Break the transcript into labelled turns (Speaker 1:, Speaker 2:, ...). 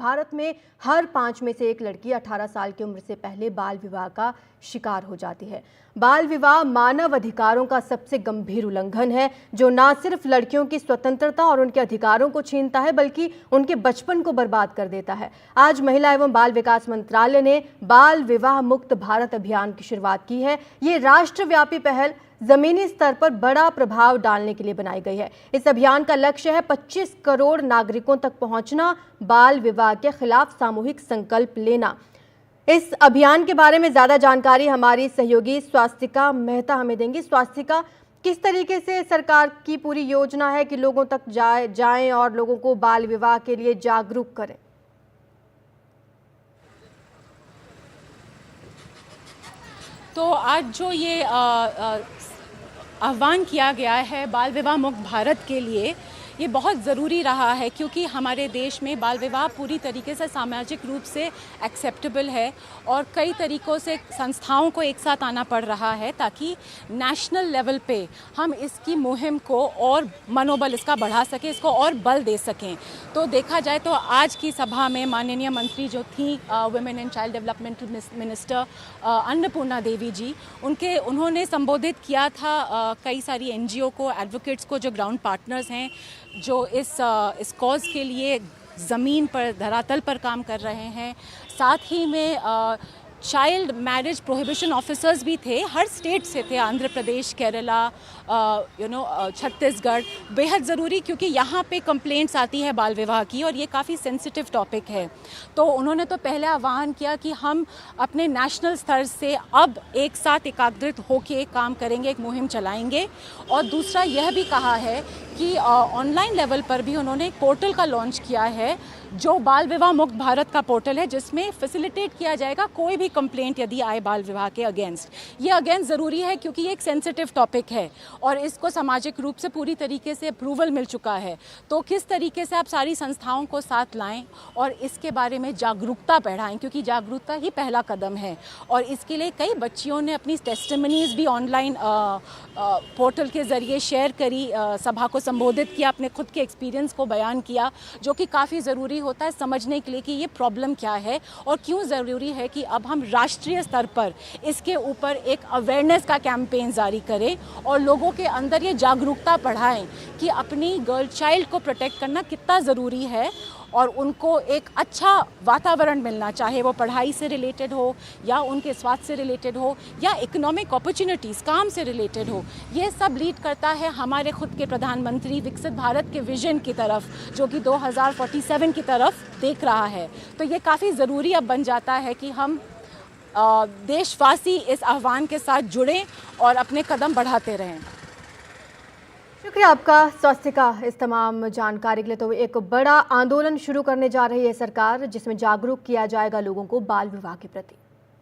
Speaker 1: भारत में हर 5 में से एक लड़की 18 साल की उम्र से पहले बाल विवाह का शिकार हो जाती है। बाल विवाह मानव अधिकारों का सबसे गंभीर उल्लंघन है, जो न सिर्फ लड़कियों की स्वतंत्रता और उनके अधिकारों को छीनता है, बल्कि उनके बचपन को बर्बाद कर देता है। आज महिला एवं बाल विकास मंत्रालय ने बाल विवाह मुक्त भारत अभियान की शुरुआत की है। ये राष्ट्रव्यापी पहल जमीनी स्तर पर बड़ा प्रभाव डालने के लिए बनाई गई है। इस अभियान का लक्ष्य है 25 करोड़ नागरिकों तक पहुंचना, बाल विवाह के खिलाफ सामूहिक संकल्प लेना। इस अभियान के बारे में ज्यादा जानकारी हमारी सहयोगी स्वास्तिका मेहता हमें देंगी। स्वास्तिका, किस तरीके से सरकार की पूरी योजना है कि लोगों तक जाएं और लोगों को बाल विवाह के लिए जागरूक करें?
Speaker 2: तो आज जो ये आह्वान किया गया है बाल विवाह मुक्त भारत के लिए, ये बहुत ज़रूरी रहा है, क्योंकि हमारे देश में बाल विवाह पूरी तरीके से सामाजिक रूप से एक्सेप्टेबल है और कई तरीक़ों से संस्थाओं को एक साथ आना पड़ रहा है ताकि नेशनल लेवल पे हम इसकी मुहिम को और मनोबल इसका बढ़ा सकें, इसको और बल दे सकें। तो देखा जाए तो आज की सभा में माननीय मंत्री जो थी women and child developmental minister Annapurna Devi ji, उन्होंने संबोधित किया था कई सारी NGO को, एडवोकेट्स को, जो ग्राउंड पार्टनर्स हैं, जो इस कॉज के लिए ज़मीन पर, धरातल पर काम कर रहे हैं। साथ ही में चाइल्ड मैरिज प्रोहिबिशन ऑफिसर्स भी थे, हर स्टेट से थे, आंध्र प्रदेश, केरला, छत्तीसगढ़। बेहद ज़रूरी, क्योंकि यहाँ पे कंप्लेंट्स आती है बाल विवाह की और ये काफ़ी सेंसिटिव टॉपिक है। तो उन्होंने तो पहले आह्वान किया कि हम अपने नेशनल स्तर से अब एक साथ एकाग्रित होकर काम करेंगे, एक मुहिम चलाएंगे। और दूसरा यह भी कहा है कि ऑनलाइन लेवल पर भी उन्होंने एक पोर्टल का लॉन्च किया है, जो बाल विवाह मुक्त भारत का पोर्टल है, जिसमें फैसिलिटेट किया जाएगा कोई भी कंप्लेंट यदि आए बाल विवाह के अगेंस्ट। ये अगेंस्ट ज़रूरी है क्योंकि ये एक सेंसिटिव टॉपिक है और इसको सामाजिक रूप से पूरी तरीके से अप्रूवल मिल चुका है। तो किस तरीके से आप सारी संस्थाओं को साथ लाएं और इसके बारे में जागरूकता बढ़ाएं, क्योंकि जागरूकता ही पहला कदम है। और इसके लिए कई बच्चियों ने अपनी टेस्टिमनीज भी ऑनलाइन पोर्टल के ज़रिए शेयर करी, सभा को संबोधित किया, अपने खुद के एक्सपीरियंस को बयान किया, जो कि काफ़ी ज़रूरी होता है समझने के लिए कि ये प्रॉब्लम क्या है और क्यों ज़रूरी है कि अब हम राष्ट्रीय स्तर पर इसके ऊपर एक अवेयरनेस का कैंपेन जारी करें और लोगों के अंदर ये जागरूकता बढ़ाएं कि अपनी गर्ल चाइल्ड को प्रोटेक्ट करना कितना ज़रूरी है और उनको एक अच्छा वातावरण मिलना, चाहे वो पढ़ाई से रिलेटेड हो या उनके स्वास्थ्य से रिलेटेड हो या इकोनॉमिक अपॉर्चुनिटीज़, काम से रिलेटेड हो। ये सब लीड करता है हमारे खुद के प्रधानमंत्री विकसित भारत के विजन की तरफ, जो कि 2047 की तरफ देख रहा है। तो ये काफ़ी ज़रूरी अब बन जाता है कि हम देशवासी इस आह्वान के साथ जुड़ें और अपने कदम बढ़ाते रहें।
Speaker 1: शुक्रिया आपका स्वास्तिका इस तमाम जानकारी के लिए। तो एक बड़ा आंदोलन शुरू करने जा रही है सरकार, जिसमें जागरूक किया जाएगा लोगों को बाल विवाह के प्रति।